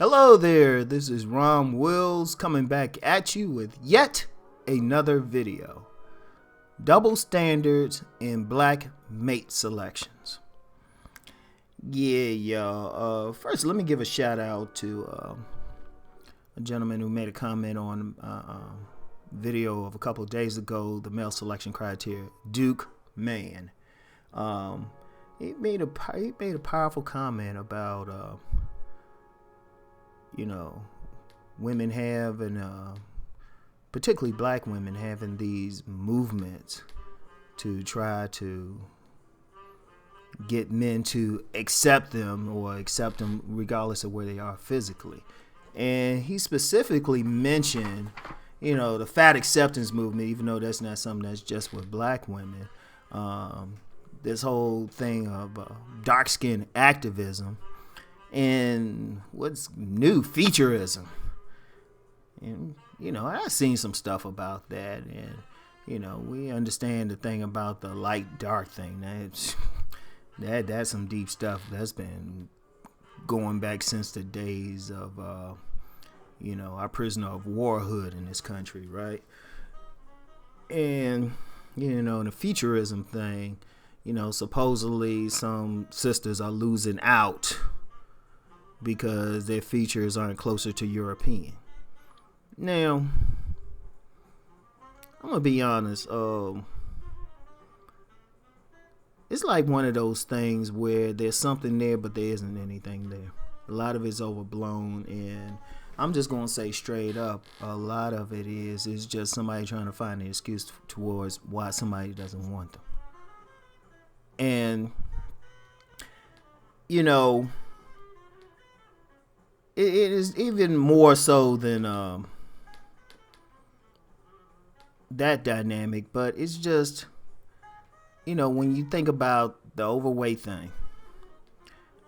Hello there, this is Ron Wills coming back at you with yet another video. Double standards in black mate selections. Yeah, y'all. First, let me give a shout out to a gentleman who made a comment on video of a couple of days ago, the male selection criteria, Duke Man. He made a powerful comment about women have, and particularly black women having these movements to try to get men to accept them or accept them regardless of where they are physically. And he specifically mentioned, the fat acceptance movement, even though that's not something that's just with black women. This whole thing of dark skin activism. And what's new, featureism. And I've seen some stuff about that, and we understand the thing about the light dark thing. That's some deep stuff that's been going back since the days of our prisoner of war hood in this country, right? And the featureism thing, supposedly some sisters are losing out because their features aren't closer to European. Now, I'm gonna be honest. It's like one of those things where there's something there, but there isn't anything there. A lot of it's overblown, and I'm just gonna say straight up, a lot of it is just somebody trying to find an excuse towards why somebody doesn't want them. And it is even more so than that dynamic, but it's just when you think about the overweight thing,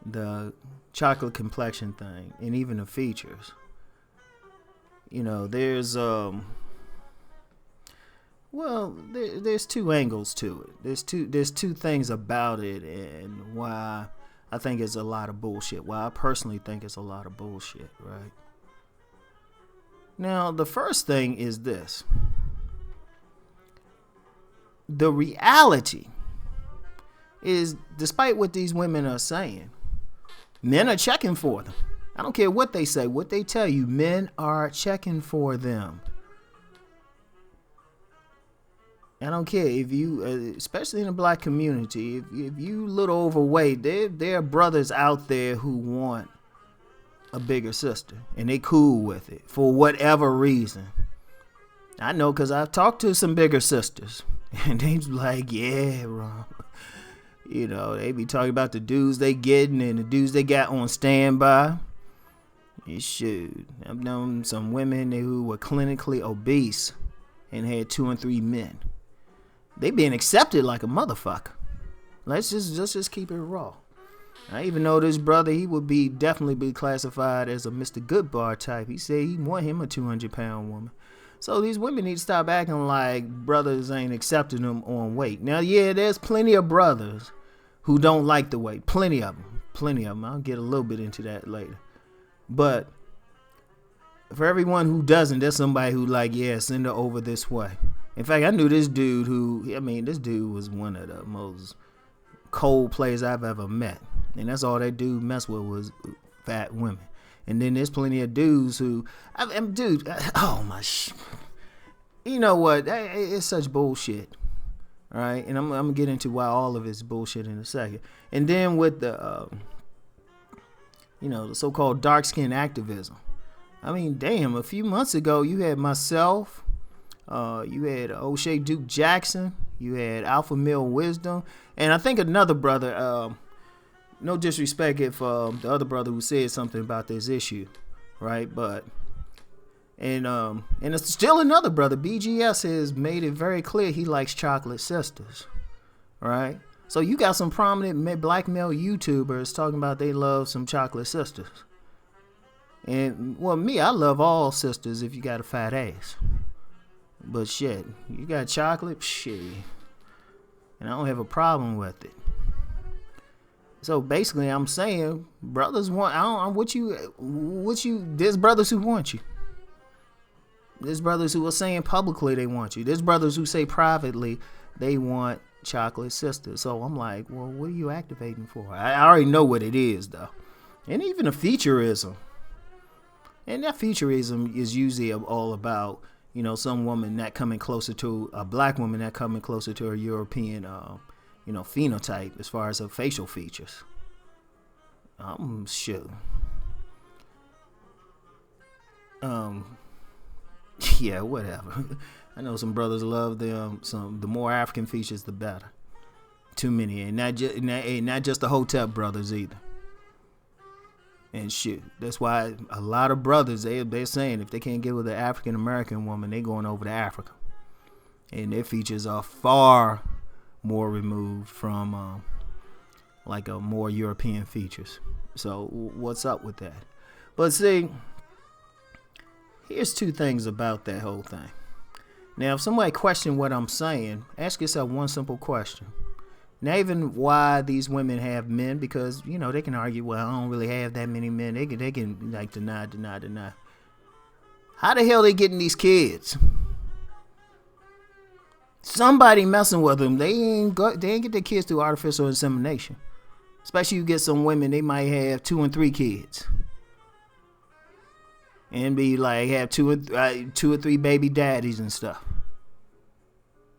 the chocolate complexion thing, and even the features, there's there's two angles to it. There's two things about it, and why I think it's a lot of bullshit. Why I personally think it's a lot of bullshit, right? Now, the first thing is this. The reality is, despite what these women are saying, men are checking for them. I don't care what they say, what they tell you, men are checking for them. I don't care if you, especially in the black community, if you a little overweight, there are brothers out there who want a bigger sister, and they cool with it for whatever reason. I know, because I've talked to some bigger sisters, and they like, yeah, Ron. They be talking about the dudes they getting and the dudes they got on standby. Shoot, I've known some women who were clinically obese and had 2 and 3 men. They being accepted like a motherfucker. Let's just keep it raw. I even know this brother, he would definitely be classified as a Mr. Goodbar type. He said he want him a 200-pound woman. So these women need to stop acting like brothers ain't accepting them on weight. Now, yeah, there's plenty of brothers who don't like the weight. Plenty of them. I'll get a little bit into that later. But for everyone who doesn't, there's somebody who like, yeah, send her over this way. In fact, I knew this dude this dude was one of the most cold players I've ever met. And that's all that dude mess with was fat women. And then there's plenty of dudes who, you know what? It's such bullshit. All right. And I'm going to get into why all of it's bullshit in a second. And then with the, the so-called dark skin activism. I mean, damn, a few months ago, you had myself, you had O'Shea Duke Jackson, you had Alpha Male Wisdom, and I think another brother, no disrespect if the other brother who said something about this issue, right? But and it's still another brother, BGS, has made it very clear he likes chocolate sisters, right? So you got some prominent black male YouTubers talking about they love some chocolate sisters. And well, I love all sisters if you got a fat ass. But shit, you got chocolate, shit, and I don't have a problem with it. So basically, I'm saying brothers want. I don't what you. There's brothers who want you. There's brothers who are saying publicly they want you. There's brothers who say privately they want chocolate sister. So I'm like, well, what are you activating for? I already know what it is though, and even a featureism. And that futurism is usually all about, some woman that coming closer to a black woman that coming closer to a European, phenotype as far as her facial features. Shit. Yeah, whatever. I know some brothers love the more African features, the better. Too many, and not just the Hotep brothers either. And shit, that's why a lot of brothers they're saying if they can't get with an African American woman, they going over to Africa, and their features are far more removed from like a more European features. So what's up with that? But see, here's two things about that whole thing. Now, if somebody question what I'm saying, ask yourself one simple question. Not even why these women have men, because, they can argue, well, I don't really have that many men. They can like deny. How the hell they getting these kids? Somebody messing with them. They ain't get their kids through artificial insemination. Especially you get some women, they might have 2 and 3 kids. And be like, have 2 or 3 baby daddies and stuff.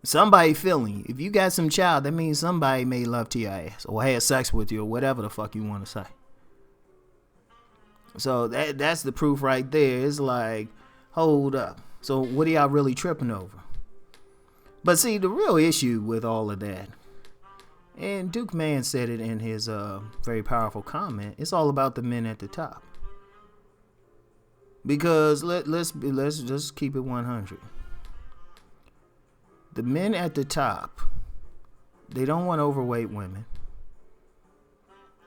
Somebody feeling you. If you got some child, that means somebody made love to your ass or had sex with you or whatever the fuck you want to say. So that's the proof right there. It's like, hold up. So what are y'all really tripping over? But see, the real issue with all of that, and Duke Mann said it in his very powerful comment, it's all about the men at the top. Because let's just keep it 100. The men at the top, they don't want overweight women.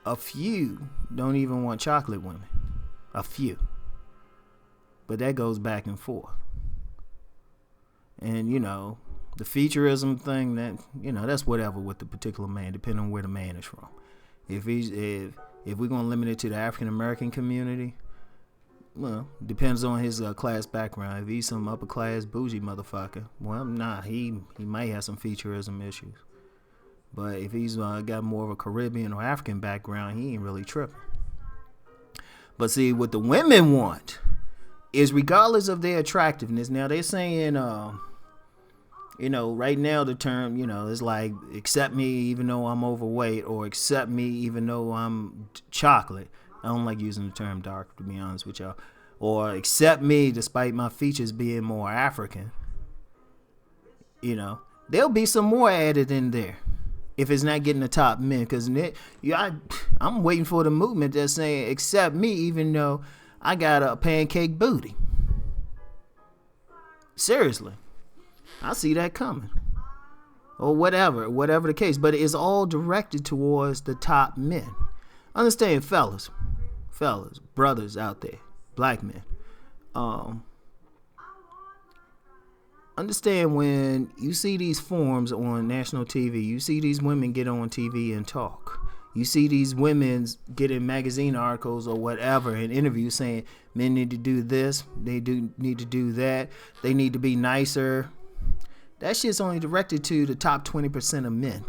A few don't even want chocolate women. A few. But that goes back and forth. And, the featureism thing, that's whatever with the particular man, depending on where the man is from. If we're going to limit it to the African American community, well, depends on his class background. If he's some upper class bougie motherfucker, well, nah, he might have some featureism issues. But if he's got more of a Caribbean or African background, he ain't really tripping. But see, what the women want is regardless of their attractiveness. Now they're saying, right now the term, is like accept me even though I'm overweight, or accept me even though I'm chocolate. I don't like using the term dark, to be honest with y'all. Or accept me despite my features being more African. There'll be some more added in there if it's not getting the top men. Because I'm waiting for the movement that's saying accept me even though I got a pancake booty. Seriously. I see that coming. Or whatever the case. But it's all directed towards the top men. Understand, fellas, brothers out there, black men. Understand when you see these forums on national TV, you see these women get on TV and talk. You see these women get in magazine articles or whatever in interviews saying men need to do this, they do need to do that, they need to be nicer. That shit's only directed to the top 20% of men.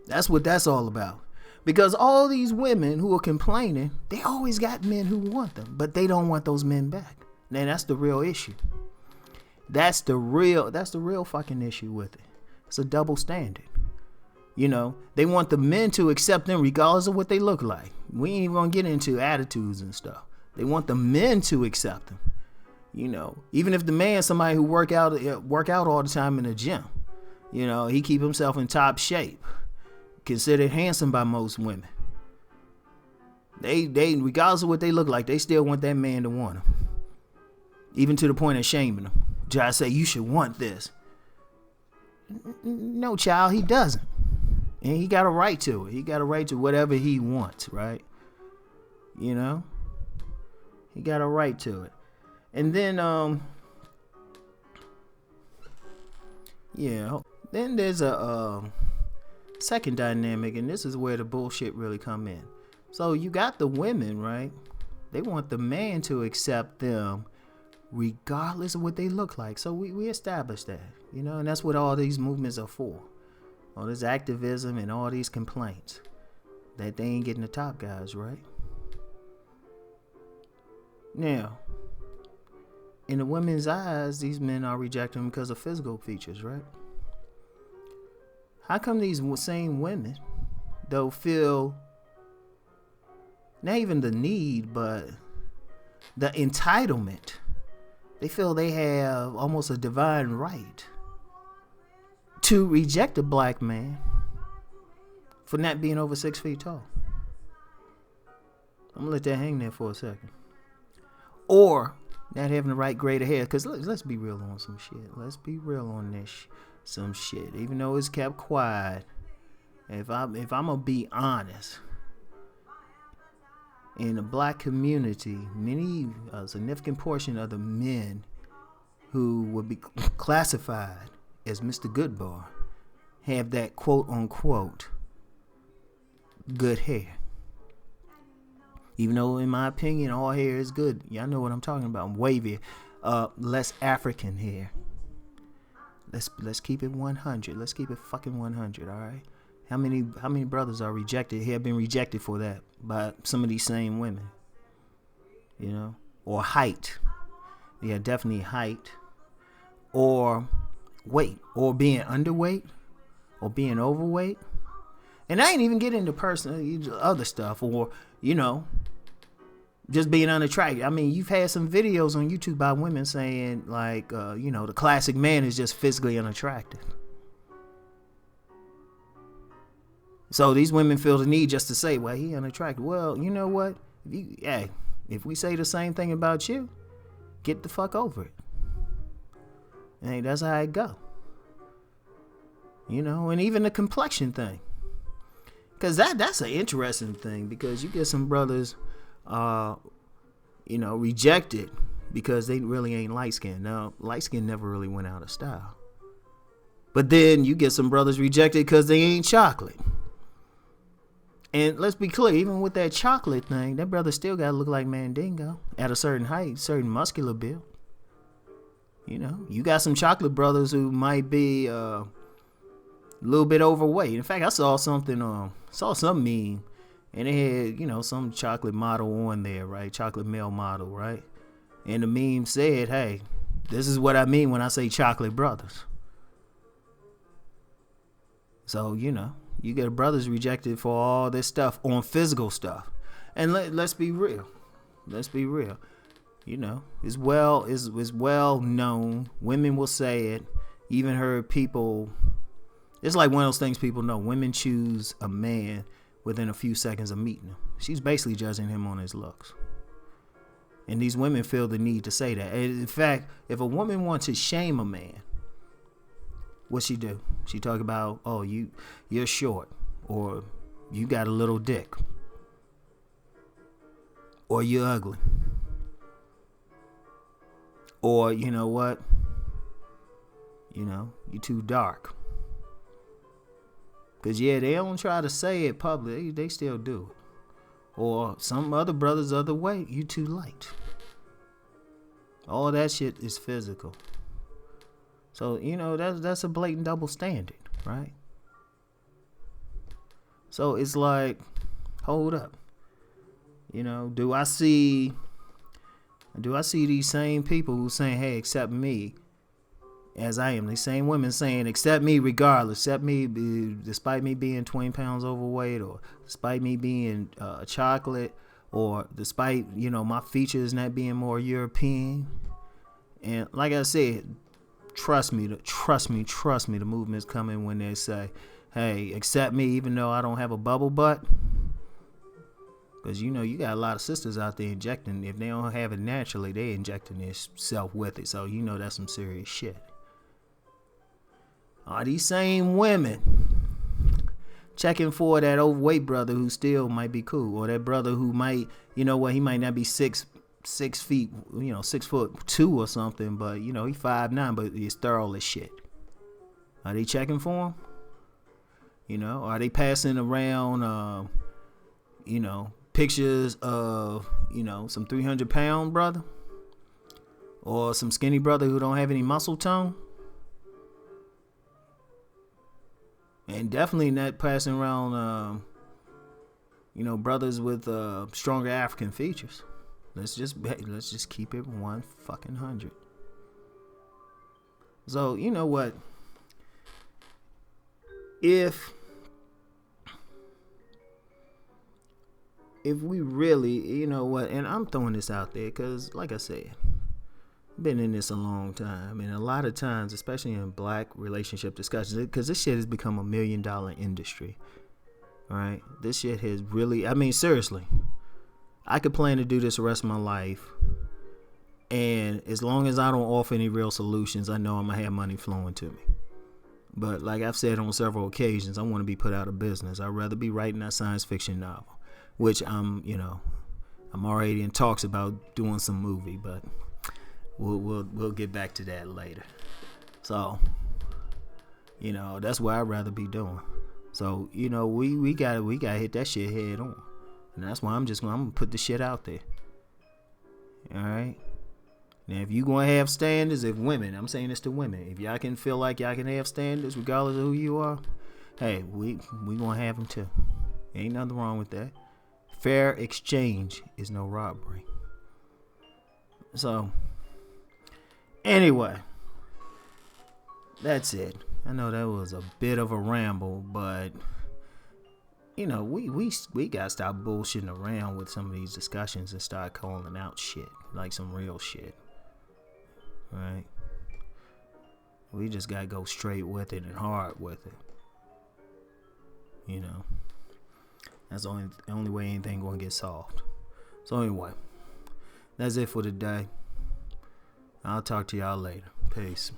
That's what that's all about. Because all these women who are complaining, they always got men who want them, but they don't want those men back. Now that's the real issue. That's the real fucking issue with it. It's a double standard. They want the men to accept them regardless of what they look like. We ain't even gonna get into attitudes and stuff. They want the men to accept them. Even if the man's somebody who work out all the time in the gym, he keep himself in top shape. Considered handsome by most women. They regardless of what they look like, they still want that man to want them. Even to the point of shaming them. Try to say you should want this. No, child, he doesn't. And he got a right to it. He got a right to whatever he wants, right? He got a right to it. And then then there's second dynamic, and this is where the bullshit really come in. So you got the women, right? They want the man to accept them regardless of what they look like. So we established that, and that's what all these movements are for. All this activism and all these complaints that they ain't getting the top guys, right? Now, in the women's eyes, these men are rejecting them because of physical features, right? How come these same women, though, feel not even the need, but the entitlement? They feel they have almost a divine right to reject a black man for not being over 6 feet tall. I'm gonna let that hang there for a second. Or not having the right grade of hair, because let's be real on some shit. Let's be real on this some shit. Even though it's kept quiet, if I'm gonna be honest, in the black community, a significant portion of the men who would be classified as Mr. Goodbar have that quote unquote good hair. Even though, in my opinion, all hair is good. Y'all know what I'm talking about. Wavy, less African hair. Let's keep it 100. Let's keep it fucking 100. All right. How many brothers are rejected? Have been rejected for that by some of these same women. Or height. Yeah, definitely height. Or weight, or being underweight, or being overweight. And I ain't even get into personal other stuff, or just being unattractive. I mean, you've had some videos on YouTube by women saying like, the classic man is just physically unattractive. So these women feel the need just to say, well, he unattractive. Well, you know what? If we say the same thing about you, get the fuck over it. Hey, that's how it go. And even the complexion thing. Because that's an interesting thing, because you get some brothers, rejected because they really ain't light-skinned. Now, light-skinned never really went out of style. But then you get some brothers rejected because they ain't chocolate. And let's be clear, even with that chocolate thing, that brother still got to look like Mandingo at a certain height, certain muscular build. You got some chocolate brothers who might be a little bit overweight. In fact, I saw some meme, and it had, some chocolate model on there, right? Chocolate male model, right? And the meme said, hey, this is what I mean when I say chocolate brothers. So, you get brothers rejected for all this stuff on physical stuff. And let's be real. It's well known. Women will say it. Even heard people. It's like one of those things people know. Women choose a man within a few seconds of meeting him. She's basically judging him on his looks. And these women feel the need to say that. And in fact, if a woman wants to shame a man, what she do? She talk about, oh, you're short, or you got a little dick, or you're ugly. Or, you know what? You too dark. Because, they don't try to say it publicly. They still do it. Or some other brothers other way. You too light. All that shit is physical. So, that's a blatant double standard, right? So, it's like, hold up. Do I see these same people who saying, hey, accept me as I am? These same women saying, accept me regardless. Accept me despite me being 20 pounds overweight, or despite me being chocolate, or despite, my features not being more European. And like I said, trust me, the movement's coming when they say, hey, accept me even though I don't have a bubble butt. Because, you got a lot of sisters out there injecting. If they don't have it naturally, they injecting themselves with it. So, that's some serious shit. Are these same women checking for that overweight brother who still might be cool? Or that brother who might, he might not be 6 feet, 6'2" or something. But, he 5'9", but he's thorough as shit. Are they checking for him? You know, are they passing around, pictures of, some 300-pound brother or some skinny brother who don't have any muscle tone? And definitely not passing around, brothers with stronger African features. Let's just keep it 100. So you know what? If we really, and I'm throwing this out there because, like I said, I've been in this a long time, and a lot of times, especially in black relationship discussions, because this shit has become $1 million industry. All right, this shit has really, seriously, I could plan to do this the rest of my life, and as long as I don't offer any real solutions, I know I'm gonna have money flowing to me. But like I've said on several occasions, I want to be put out of business. I'd rather be writing that science fiction novel, which I'm already in talks about doing some movie, but we'll get back to that later. So, that's what I'd rather be doing. So, we gotta hit that shit head on, and that's why I'm gonna put the shit out there. All right. Now, if you gonna have standards, if women, I'm saying this to women, if y'all can feel like y'all can have standards regardless of who you are, hey, we gonna have them too. Ain't nothing wrong with that. Fair exchange is no robbery. So, anyway, that's it. I know that was a bit of a ramble, but we gotta stop bullshitting around with some of these discussions and start calling out shit, like some real shit. Right? We just gotta go straight with it and hard with it. That's the only way anything gonna get solved. So anyway, that's it for today. I'll talk to y'all later. Peace.